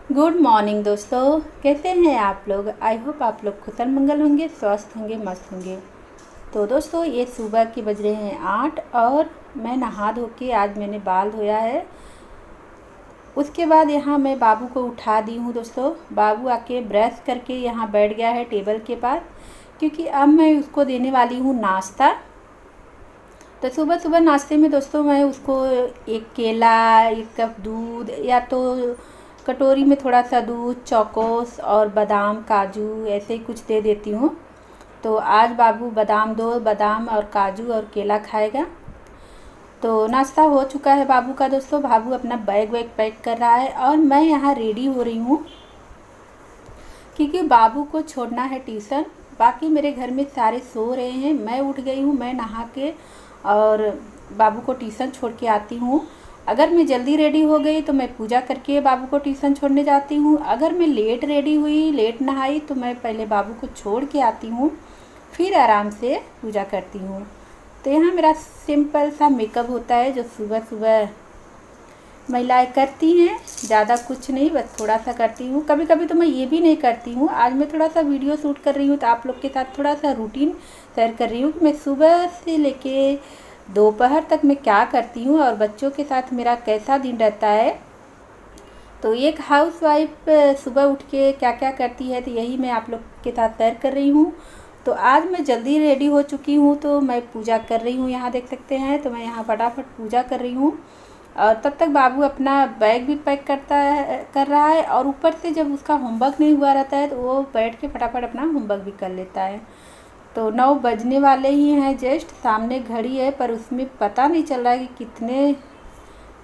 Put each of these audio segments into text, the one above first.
Good morning दोस्तों, कैसे हैं आप लोग। आई होप आप लोग कुशल मंगल होंगे, स्वस्थ होंगे, मस्त होंगे। तो दोस्तों ये सुबह के बज रहे हैं 8 और मैं नहा धो के आज मैंने बाल धोया है। उसके बाद यहाँ मैं बाबू को उठा दी हूँ। दोस्तों बाबू आके ब्रश करके यहाँ बैठ गया है टेबल के पास, क्योंकि अब मैं उसको देने वाली हूँ नाश्ता। तो सुबह सुबह नाश्ते में दोस्तों मैं उसको एक केला, एक कप दूध या तो कटोरी में थोड़ा सा दूध, चौकोस और बादाम, काजू ऐसे ही कुछ दे देती हूँ। तो आज बाबू दो बादाम और काजू और केला खाएगा। तो नाश्ता हो चुका है बाबू का। दोस्तों बाबू अपना बैग वैग पैक कर रहा है और मैं यहाँ रेडी हो रही हूँ, क्योंकि बाबू को छोड़ना है ट्यूशन। बाकी मेरे घर में सारे सो रहे हैं, मैं उठ गई हूँ। मैं नहा के और बाबू को ट्यूशन छोड़ के आती हूँ। अगर मैं जल्दी रेडी हो गई तो मैं पूजा करके बाबू को ट्यूशन छोड़ने जाती हूँ। अगर मैं लेट रेडी हुई, लेट नहाई, तो मैं पहले बाबू को छोड़ के आती हूँ, फिर आराम से पूजा करती हूँ। तो यहाँ मेरा सिंपल सा मेकअप होता है जो सुबह सुबह महिलाएं करती हैं। ज़्यादा कुछ नहीं, बस थोड़ा सा करती हूँ। कभी कभी तो मैं ये भी नहीं करती हूँ। आज मैं थोड़ा सा वीडियो शूट कर रही हूँ तो आप लोग के साथ थोड़ा सा रूटीन शेयर कर रही हूँ कि मैं सुबह से लेके दोपहर तक मैं क्या करती हूँ और बच्चों के साथ मेरा कैसा दिन रहता है। तो एक हाउसवाइफ सुबह उठ के क्या क्या करती है, तो यही मैं आप लोग के साथ शेयर कर रही हूँ। तो आज मैं जल्दी रेडी हो चुकी हूँ, तो मैं पूजा कर रही हूँ। यहाँ देख सकते हैं, तो मैं यहाँ फटाफट पूजा कर रही हूँ और तब तक बाबू अपना बैग भी पैक कर रहा है। और ऊपर से जब उसका होमवर्क नहीं हुआ रहता है तो वो बैठ के फटाफट अपना होमवर्क भी कर लेता है। तो 9 बजने वाले ही हैं जस्ट। सामने घड़ी है पर उसमें पता नहीं चल रहा है कि कितने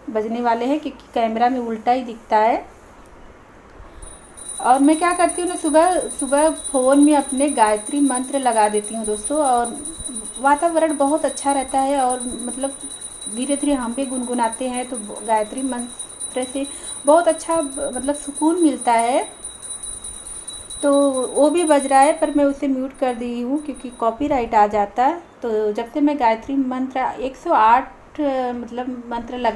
बजने वाले हैं, क्योंकि कैमरा में उल्टा ही दिखता है। और मैं क्या करती हूँ ना, सुबह सुबह फ़ोन में अपने गायत्री मंत्र लगा देती हूँ दोस्तों, और वातावरण बहुत अच्छा रहता है। और मतलब धीरे धीरे हम भी गुनगुनाते हैं तो गायत्री मंत्र से बहुत अच्छा मतलब सुकून मिलता है। तो वो भी बज रहा है पर मैं उसे म्यूट कर दी हूँ, क्योंकि कॉपीराइट आ जाता है। तो जब से मैं गायत्री मंत्र 108 मतलब मंत्र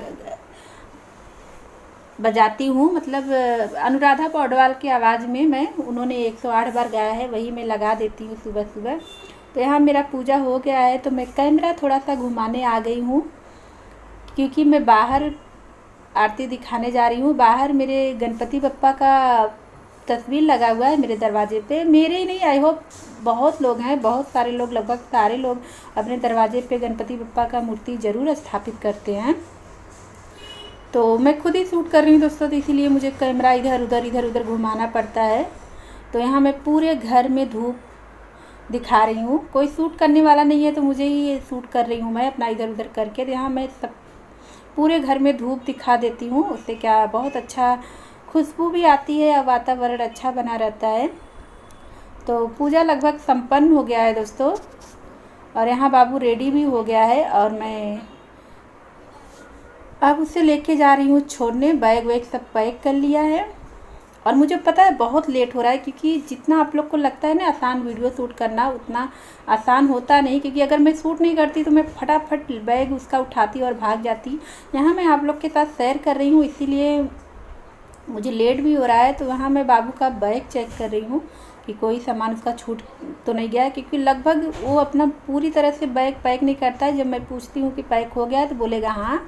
बजाती हूँ, मतलब अनुराधा पौडवाल की आवाज़ में मैं उन्होंने 108 बार गाया है, वही मैं लगा देती हूँ सुबह सुबह। तो यहाँ मेरा पूजा हो गया है, तो मैं कैमरा थोड़ा सा घुमाने आ गई हूँ, क्योंकि मैं बाहर आरती दिखाने जा रही हूँ। बाहर मेरे गणपति बप्पा का तस्वीर लगा हुआ है मेरे दरवाजे पे। मेरे ही नहीं, आई होप बहुत लोग हैं, बहुत सारे लोग, लगभग सारे लोग अपने दरवाजे पे गणपति बप्पा का मूर्ति ज़रूर स्थापित करते हैं। तो मैं खुद ही शूट कर रही हूँ दोस्तों, तो इसीलिए मुझे कैमरा इधर उधर घुमाना पड़ता है। तो यहाँ मैं पूरे घर में धूप दिखा रही हूँ। कोई शूट करने वाला नहीं है तो मुझे ही शूट कर रही हूँ मैं अपना इधर उधर करके। तो यहाँ मैं सब पूरे घर में धूप दिखा देती हूँ, उससे क्या बहुत अच्छा खुशबू भी आती है और वातावरण अच्छा बना रहता है। तो पूजा लगभग संपन्न हो गया है दोस्तों, और यहाँ बाबू रेडी भी हो गया है और मैं अब उसे लेके जा रही हूँ छोड़ने। बैग वैग सब पैक कर लिया है। और मुझे पता है बहुत लेट हो रहा है, क्योंकि जितना आप लोग को लगता है ना आसान वीडियो शूट करना, उतना आसान होता नहीं। क्योंकि अगर मैं शूट नहीं करती तो मैं फटाफट बैग उसका उठाती और भाग जाती। यहाँ मैं आप लोग के साथ शेयर कर रही हूँ, इसीलिए मुझे लेट भी हो रहा है। तो वहाँ मैं बाबू का बैग चेक कर रही हूँ कि कोई सामान उसका छूट तो नहीं गया है, क्योंकि लगभग वो अपना पूरी तरह से बैग पैक नहीं करता है। जब मैं पूछती हूँ कि पैक हो गया है तो बोलेगा हाँ।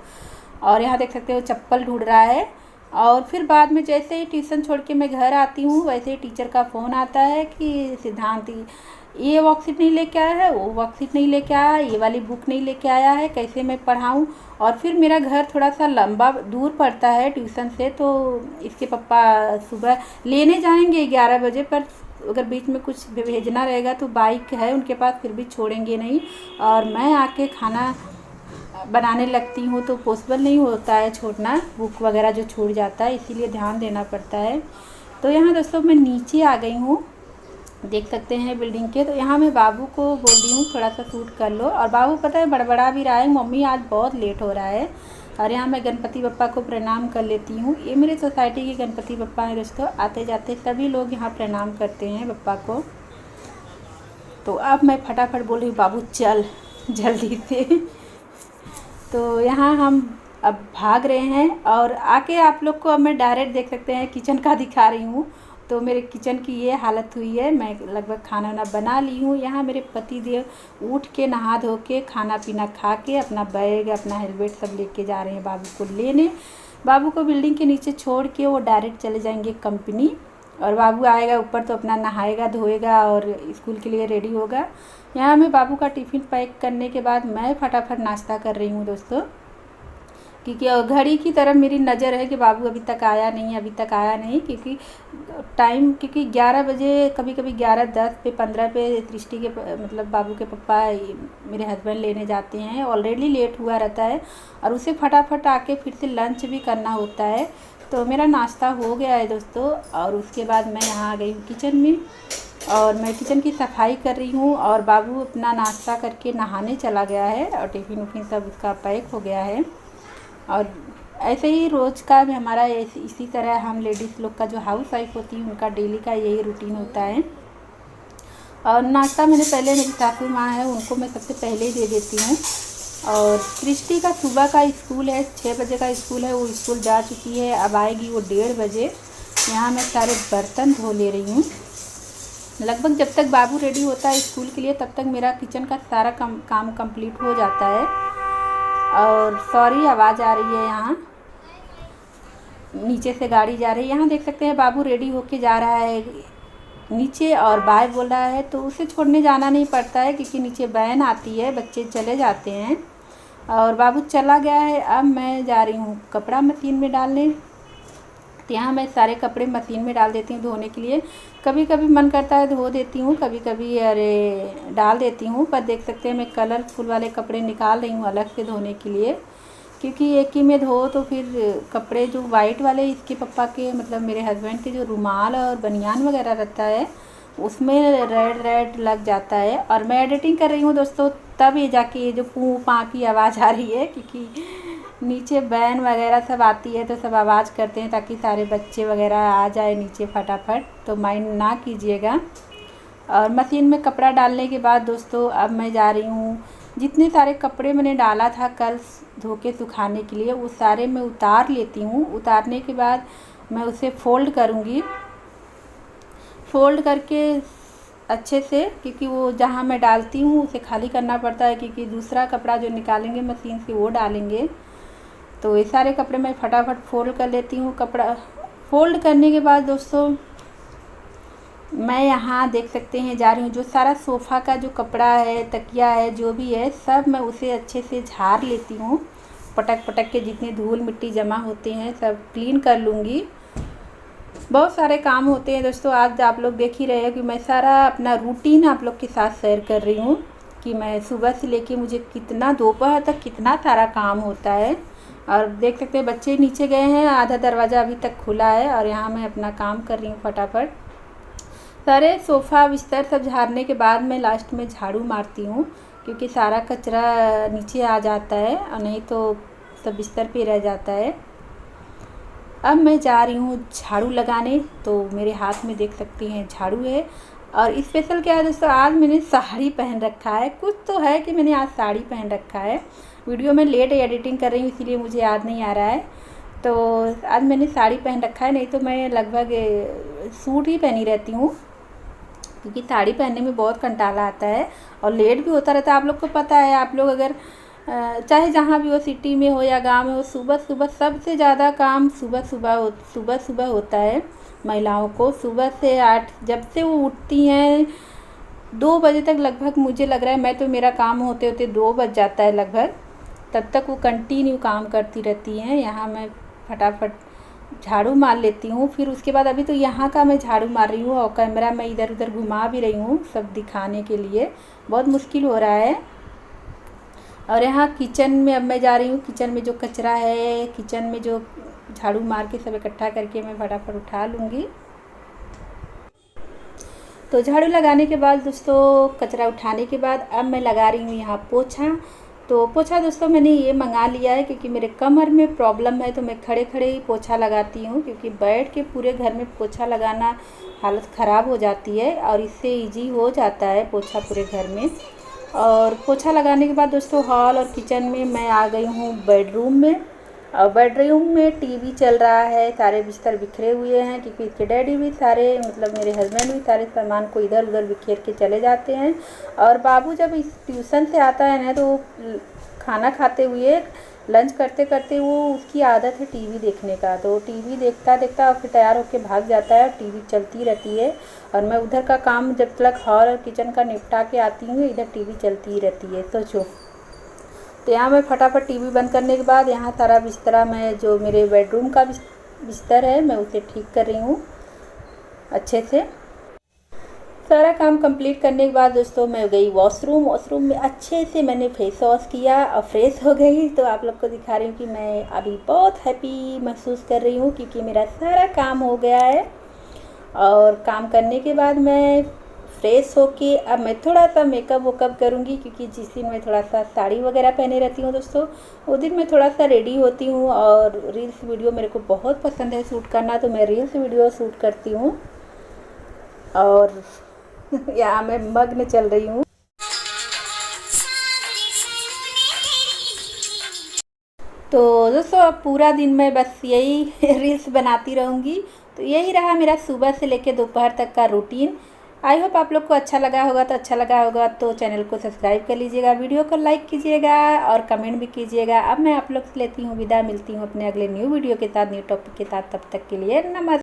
और यहाँ देख सकते हो चप्पल ढूंढ रहा है। और फिर बाद में जैसे ही ट्यूशन छोड़ के मैं घर आती हूँ, वैसे ही टीचर का फ़ोन आता है कि सिद्धांत ये वर्कशीट नहीं लेके आया है, वो वर्कशीट नहीं लेके आया है, ये वाली बुक नहीं लेके आया है, कैसे मैं पढ़ाऊँ। और फिर मेरा घर थोड़ा सा लंबा दूर पड़ता है ट्यूशन से, तो इसके पापा सुबह लेने जाएंगे 11 बजे, पर अगर बीच में कुछ भेजना रहेगा तो बाइक है उनके पास, फिर भी छोड़ेंगे नहीं। और मैं आके खाना बनाने लगती हूँ तो पॉसिबल नहीं होता है छोड़ना, बुक वगैरह जो छूट जाता है, इसीलिए ध्यान देना पड़ता है। तो यहाँ दोस्तों मैं नीचे आ गई हूँ, देख सकते हैं बिल्डिंग के। तो यहाँ मैं बाबू को बोल दी हूँ थोड़ा सा शूट कर लो, और बाबू पता है बड़बड़ा भी रहा है, मम्मी आज बहुत लेट हो रहा है। और यहाँ मैं गणपति बप्पा को प्रणाम कर लेती हूँ। ये मेरे सोसाइटी के गणपति बप्पा हैं दोस्तों, आते जाते सभी लोग यहाँ प्रणाम करते हैं बप्पा को। तो अब मैं फटाफट बोल रही हूँ बाबू चल जल्दी से। तो यहाँ हम अब भाग रहे हैं। और आके आप लोग को अब मैं डायरेक्ट देख सकते हैं किचन का दिखा रही हूँ। तो मेरे किचन की ये हालत हुई है। मैं लगभग खाना वाना बना ली हूँ। यहाँ मेरे पति देव उठ के नहा धो के खाना पीना खा के अपना बैग अपना हेलमेट सब लेके जा रहे हैं बाबू को लेने। बाबू को बिल्डिंग के नीचे छोड़ के वो डायरेक्ट चले जाएंगे कंपनी। और बाबू आएगा ऊपर तो अपना नहाएगा धोएगा और स्कूल के लिए रेडी होगा। यहाँ मैं बाबू का टिफ़िन पैक करने के बाद मैं फटाफट नाश्ता कर रही हूँ दोस्तों, क्योंकि घड़ी की तरफ मेरी नज़र है कि बाबू अभी तक आया नहीं, क्योंकि टाइम 11 बजे, कभी कभी 11:10 पे 15 पे सृष्टि के मतलब बाबू के पापा मेरे हस्बैंड लेने जाते हैं। ऑलरेडी लेट हुआ रहता है और उसे फटाफट आके फिर से लंच भी करना होता है। तो मेरा नाश्ता हो गया है दोस्तों। और उसके बाद मैं यहाँ आ गई हूँ किचन में और मैं किचन की सफाई कर रही हूँ। और बाबू अपना नाश्ता करके नहाने चला गया है और टिफ़िन उफ़िन सब उसका पैक हो गया है। और ऐसे ही रोज़ का भी हमारा इसी तरह हम लेडीज़ लोग का जो हाउस वाइफ होती है उनका डेली का यही रूटीन होता है। और नाश्ता मैंने पहले मेरी सासू माँ है उनको मैं सबसे पहले ही दे देती हूँ। और सृष्टि का सुबह का स्कूल है, 6 बजे का स्कूल है, वो स्कूल जा चुकी है, अब आएगी वो 1:30 बजे। यहाँ मैं सारे बर्तन धो ले रही हूँ। लगभग जब तक बाबू रेडी होता है स्कूल के लिए तब तक मेरा किचन का सारा काम कंप्लीट हो जाता है। और सॉरी आवाज़ आ रही है, यहाँ नीचे से गाड़ी जा रही है। यहाँ देख सकते हैं बाबू रेडी होके जा रहा है नीचे और बाय बोल रहा है। तो उसे छोड़ने जाना नहीं पड़ता है क्योंकि नीचे वैन आती है, बच्चे चले जाते हैं। और बाबू चला गया है। अब मैं जा रही हूँ कपड़ा मशीन में डालने। तो यहाँ मैं सारे कपड़े मशीन में डाल देती हूँ धोने के लिए। कभी कभी मन करता है धो देती हूँ, कभी कभी अरे डाल देती हूँ। पर देख सकते हैं मैं कलरफुल वाले कपड़े निकाल रही हूँ अलग से धोने के लिए, क्योंकि एक ही में धो तो फिर कपड़े जो वाइट वाले इसके पापा के मतलब मेरे हस्बैंड के जो रुमाल और बनियान वगैरह रहता है उसमें रेड लग जाता है। और मैं एडिटिंग कर रही हूँ दोस्तों, तब ये जाके ये जो पू पा की आवाज़ आ रही है, क्योंकि नीचे बैन वगैरह सब आती है तो सब आवाज़ करते हैं ताकि सारे बच्चे वगैरह आ जाए नीचे फटाफट, तो माइंड ना कीजिएगा। और मशीन में कपड़ा डालने के बाद दोस्तों अब मैं जा रही हूँ, जितने सारे कपड़े मैंने डाला था कल धो के सुखाने के लिए वो सारे मैं उतार लेती हूँ। उतारने के बाद मैं उसे फ़ोल्ड करूँगी, फ़ोल्ड करके अच्छे से, क्योंकि वो जहाँ मैं डालती हूँ उसे खाली करना पड़ता है, क्योंकि दूसरा कपड़ा जो निकालेंगे मशीन से वो डालेंगे। तो ये सारे कपड़े मैं फटाफट फ़ोल्ड कर लेती हूँ। कपड़ा फ़ोल्ड करने के बाद दोस्तों मैं यहाँ देख सकते हैं जा रही हूँ, जो सारा सोफ़ा का जो कपड़ा है, तकिया है, जो भी है सब मैं उसे अच्छे से झाड़ लेती हूँ। पटक के जितनी धूल मिट्टी जमा होते हैं सब क्लीन कर लूँगी। बहुत सारे काम होते हैं दोस्तों। आज आप लोग देख ही रहे हैं कि मैं सारा अपना रूटीन आप लोग के साथ शेयर कर रही हूँ कि मैं सुबह से लेके मुझे कितना दोपहर तक कितना सारा काम होता है। और देख सकते हैं बच्चे नीचे गए हैं, आधा दरवाज़ा अभी तक खुला है और यहाँ मैं अपना काम कर रही हूँ फटाफट। सारे सोफ़ा बिस्तर सब झाड़ने के बाद मैं लास्ट में झाड़ू मारती हूँ, क्योंकि सारा कचरा नीचे आ जाता है और नहीं तो सब बिस्तर पे रह जाता है। अब मैं जा रही हूँ झाड़ू लगाने। तो मेरे हाथ में देख सकती हैं झाड़ू है। और स्पेशल क्या है दोस्तों, आज मैंने साड़ी पहन रखा है। कुछ तो है कि मैंने आज साड़ी पहन रखा है। वीडियो में लेट एडिटिंग कर रही हूँ इसीलिए मुझे याद नहीं आ रहा है। तो आज मैंने साड़ी पहन रखा है, नहीं तो मैं लगभग सूट ही पहनी रहती हूँ, क्योंकि साड़ी पहनने में बहुत कंटाला आता है और लेट भी होता रहता है। आप लोग को पता है, आप लोग अगर चाहे जहाँ भी हो, सिटी में हो या गांव में हो, सुबह सुबह सबसे ज़्यादा काम सुबह सुबह होता है महिलाओं को। सुबह से 8 जब से वो उठती हैं 2 बजे तक लगभग, मुझे लग रहा है मैं तो मेरा काम होते होते 2 बज जाता है लगभग, तब तक वो कंटिन्यू काम करती रहती हैं। यहाँ मैं फटाफट झाड़ू मार लेती हूँ। फिर उसके बाद अभी तो यहाँ का मैं झाड़ू मार रही हूँ और कैमरा मैं इधर उधर घुमा भी रही हूँ सब दिखाने के लिए, बहुत मुश्किल हो रहा है। और यहाँ किचन में अब मैं जा रही हूँ। किचन में जो कचरा है, किचन में जो झाड़ू मार के सब इकट्ठा करके मैं फटाफट उठा लूँगी। तो झाड़ू लगाने के बाद दोस्तों, कचरा उठाने के बाद अब मैं लगा रही हूँ यहाँ पोछा। तो पोछा दोस्तों मैंने ये मंगा लिया है क्योंकि मेरे कमर में प्रॉब्लम है, तो मैं खड़े खड़े ही पोछा लगाती हूँ, क्योंकि बैठ के पूरे घर में पोछा लगाना हालत ख़राब हो जाती है और इससे इजी हो जाता है पोछा पूरे घर में। और पोछा लगाने के बाद दोस्तों हॉल और किचन में मैं आ गई हूँ बेडरूम में। और बेडरूम में टीवी चल रहा है, सारे बिस्तर बिखरे हुए हैं क्योंकि इसके डैडी भी सारे मतलब मेरे हस्बैंड भी सारे सामान को इधर उधर बिखेर के चले जाते हैं। और बाबू जब इस ट्यूशन से आता है ना तो खाना खाते हुए लंच करते करते वो उसकी आदत है टीवी देखने का, तो टीवी देखता देखता फिर तैयार होकर भाग जाता है, टीवी चलती रहती है। और मैं उधर का काम जब तक हॉल और किचन का निपटा के आती हूँ इधर टीवी चलती रहती है। सोचो, तो यहाँ मैं फटाफट टीवी बंद करने के बाद यहाँ सारा बिस्तरा मैं जो मेरे बेडरूम का बिस्तर है मैं उसे ठीक कर रही हूँ अच्छे से। सारा काम कंप्लीट करने के बाद दोस्तों मैं गई वॉशरूम में अच्छे से मैंने फेस वॉश किया और फ्रेश हो गई। तो आप लोग को दिखा रही हूँ कि मैं अभी बहुत हैप्पी महसूस कर रही हूँ क्योंकि मेरा सारा काम हो गया है। और काम करने के बाद मैं फ्रेश होके अब मैं थोड़ा सा मेकअप वेकअप करूँगी क्योंकि जिस दिन मैं थोड़ा सा साड़ी वगैरह पहने रहती हूँ दोस्तों उस दिन मैं थोड़ा सा रेडी होती हूँ। और रील्स वीडियो मेरे को बहुत पसंद है शूट करना, तो मैं रील्स वीडियो शूट करती हूँ। और यहाँ मैं मग्न चल रही हूँ। तो दोस्तों अब पूरा दिन मैं बस यही रील्स बनाती रहूँगी। तो यही रहा मेरा सुबह से लेकर दोपहर तक का रूटीन। आई होप आप लोग को अच्छा लगा होगा, तो अच्छा लगा होगा तो चैनल को सब्सक्राइब कर लीजिएगा, वीडियो को लाइक कीजिएगा और कमेंट भी कीजिएगा। अब मैं आप लोग से लेती हूँ विदा, मिलती हूँ अपने अगले न्यू वीडियो के साथ, न्यू टॉपिक के साथ। तब तक के लिए नमस्कार।